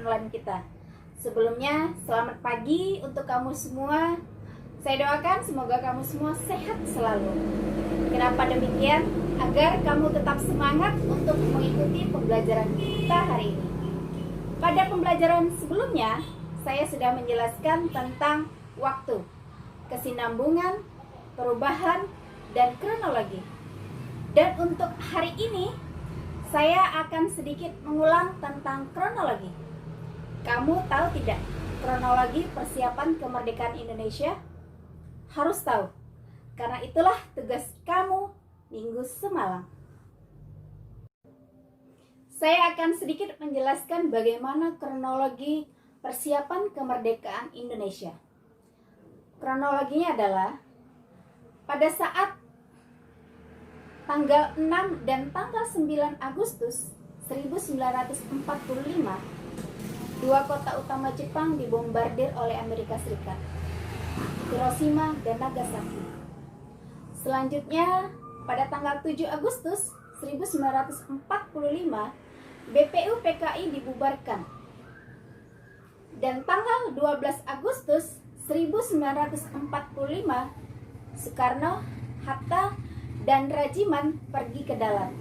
online kita. Sebelumnya, selamat pagi untuk kamu semua. Saya doakan semoga kamu semua sehat selalu. Kenapa demikian? Agar kamu tetap semangat untuk mengikuti pembelajaran kita hari ini. Pada pembelajaran sebelumnya, saya sudah menjelaskan tentang waktu, kesinambungan, perubahan, dan kronologi. Dan untuk hari ini, saya akan sedikit mengulang tentang kronologi. Kamu tahu tidak kronologi persiapan kemerdekaan Indonesia? Harus tahu, karena itulah tugas kamu minggu semalam. Saya akan sedikit menjelaskan bagaimana kronologi persiapan kemerdekaan Indonesia. Kronologinya adalah pada saat tanggal 6 dan tanggal 9 Agustus 1945, dua kota utama Jepang dibombardir oleh Amerika Serikat, Hiroshima dan Nagasaki. Selanjutnya, pada tanggal 7 Agustus 1945, BPU PKI dibubarkan. Dan tanggal 12 Agustus 1945, Soekarno, Hatta, dan Rajiman pergi ke dalam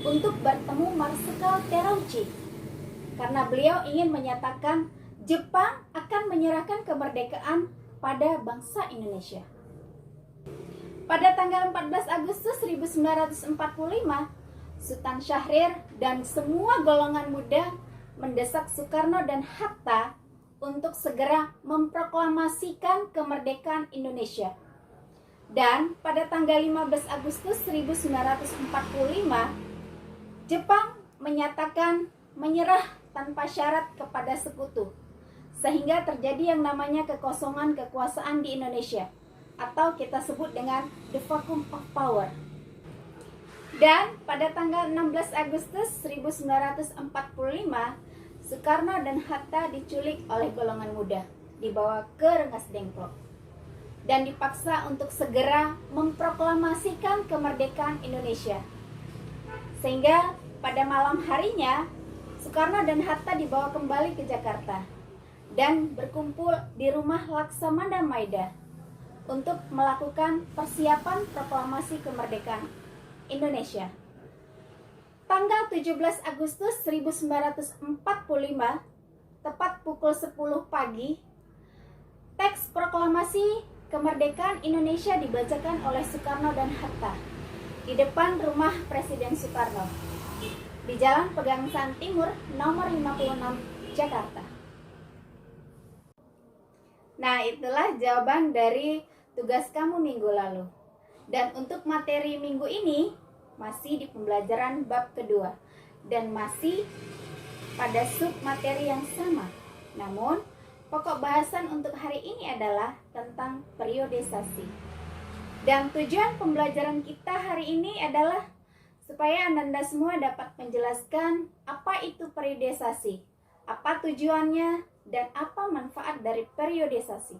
untuk bertemu Marsikal Terauchi karena beliau ingin menyatakan Jepang akan menyerahkan kemerdekaan pada bangsa Indonesia. Pada tanggal 14 Agustus 1945, Sultan Syahrir dan semua golongan muda mendesak Soekarno dan Hatta untuk segera memproklamasikan kemerdekaan Indonesia. Dan pada tanggal 15 Agustus 1945, Jepang menyatakan menyerah tanpa syarat kepada sekutu, sehingga terjadi yang namanya kekosongan kekuasaan di Indonesia, atau kita sebut dengan the vacuum of power. Dan pada tanggal 16 Agustus 1945, Soekarno dan Hatta diculik oleh golongan muda, dibawa ke Rengas Dengklok, dan dipaksa untuk segera memproklamasikan kemerdekaan Indonesia. Sehingga pada malam harinya, Soekarno dan Hatta dibawa kembali ke Jakarta dan berkumpul di rumah Laksamana Maida untuk melakukan persiapan proklamasi kemerdekaan Indonesia. Tanggal 17 Agustus 1945, tepat pukul 10 pagi, teks proklamasi kemerdekaan Indonesia dibacakan oleh Soekarno dan Hatta di depan rumah Presiden Soekarno di Jalan Pegangsaan Timur nomor 56 Jakarta. Nah, itulah jawaban dari tugas kamu minggu lalu. Dan untuk materi minggu ini masih di pembelajaran bab kedua dan masih pada sub materi yang sama. Namun pokok bahasan untuk hari ini adalah tentang periodisasi. Dan tujuan pembelajaran kita hari ini adalah supaya Anda semua dapat menjelaskan apa itu periodisasi, apa tujuannya, dan apa manfaat dari periodisasi.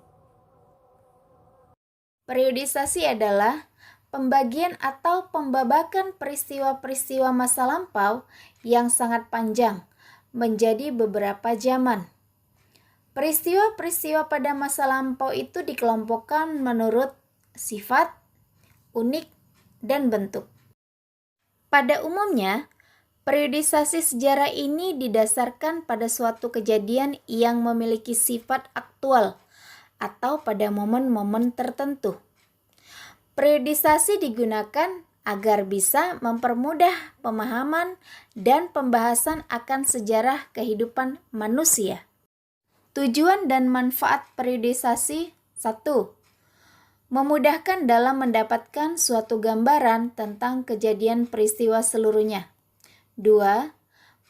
Periodisasi adalah pembagian atau pembabakan peristiwa-peristiwa masa lampau yang sangat panjang menjadi beberapa zaman. Peristiwa-peristiwa pada masa lampau itu dikelompokkan menurut sifat, unik, dan bentuk. Pada umumnya, periodisasi sejarah ini didasarkan pada suatu kejadian yang memiliki sifat aktual atau pada momen-momen tertentu. Periodisasi digunakan agar bisa mempermudah pemahaman dan pembahasan akan sejarah kehidupan manusia. Tujuan dan manfaat periodisasi: 1. Memudahkan dalam mendapatkan suatu gambaran tentang kejadian peristiwa seluruhnya. 2.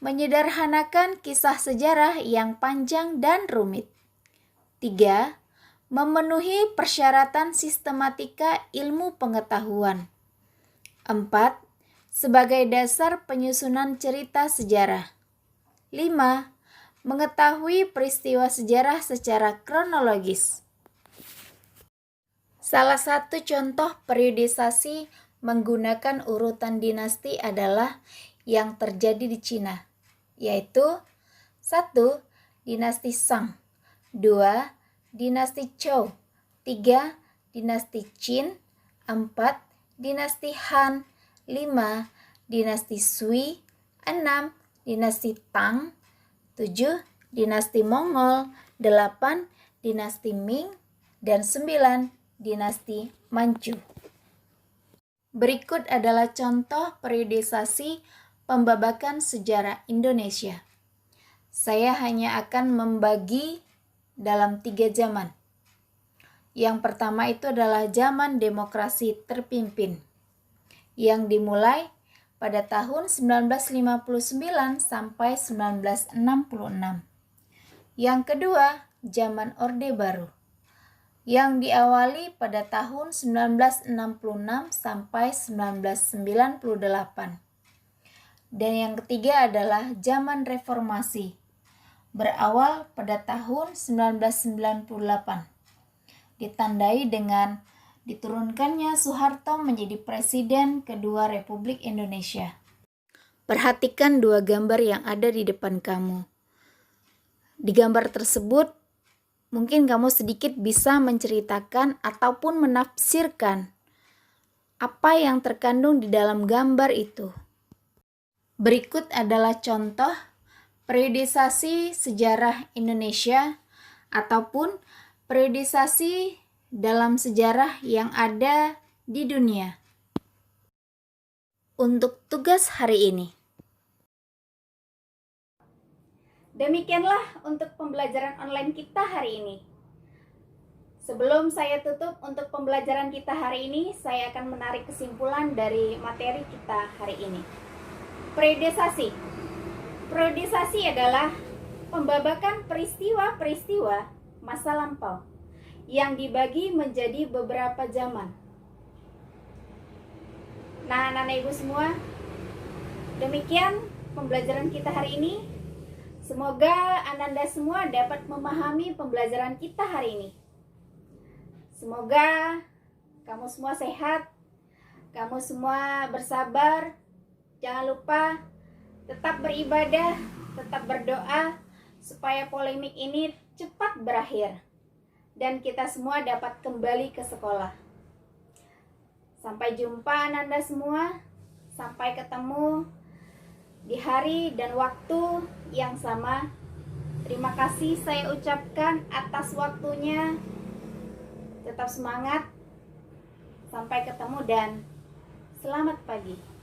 Menyederhanakan kisah sejarah yang panjang dan rumit. 3. Memenuhi persyaratan sistematika ilmu pengetahuan. 4. Sebagai dasar penyusunan cerita sejarah. 5. Mengetahui peristiwa sejarah secara kronologis. Salah satu contoh periodisasi menggunakan urutan dinasti adalah yang terjadi di Cina, yaitu 1. dinasti Shang. 2. Dinasti Zhou. 3. Dinasti Qin. 4. Dinasti Han. 5. Dinasti Sui. 6. Dinasti Tang. 7. Dinasti Mongol. 8. Dinasti Ming. Dan 9. Dinasti Manchu. Berikut adalah contoh periodisasi pembabakan sejarah Indonesia. Saya hanya akan membagi dalam 3 zaman. Yang pertama itu adalah zaman demokrasi terpimpin, yang dimulai pada tahun 1959 sampai 1966. Yang kedua, zaman Orde Baru, yang diawali pada tahun 1966 sampai 1998. Dan yang ketiga adalah zaman reformasi, berawal pada tahun 1998, ditandai dengan diturunkannya Soeharto menjadi Presiden kedua Republik Indonesia. Perhatikan 2 gambar yang ada di depan kamu. Di gambar tersebut, mungkin kamu sedikit bisa menceritakan ataupun menafsirkan apa yang terkandung di dalam gambar itu. Berikut adalah contoh periodisasi sejarah Indonesia ataupun periodisasi dalam sejarah yang ada di dunia. Untuk tugas hari ini. Demikianlah untuk pembelajaran online kita hari ini. Sebelum saya tutup untuk pembelajaran kita hari ini, saya akan menarik kesimpulan dari materi kita hari ini. Periodisasi. Periodisasi adalah pembabakan peristiwa-peristiwa masa lampau yang dibagi menjadi beberapa zaman. Nah, anak-anak ibu semua, demikian pembelajaran kita hari ini. Semoga Ananda semua dapat memahami pembelajaran kita hari ini. Semoga kamu semua sehat, kamu semua bersabar. Jangan lupa tetap beribadah, tetap berdoa supaya polemik ini cepat berakhir dan kita semua dapat kembali ke sekolah. Sampai jumpa Ananda semua, sampai ketemu di hari dan waktu yang sama. Terima kasih saya ucapkan atas waktunya. Tetap semangat. Sampai ketemu dan selamat pagi.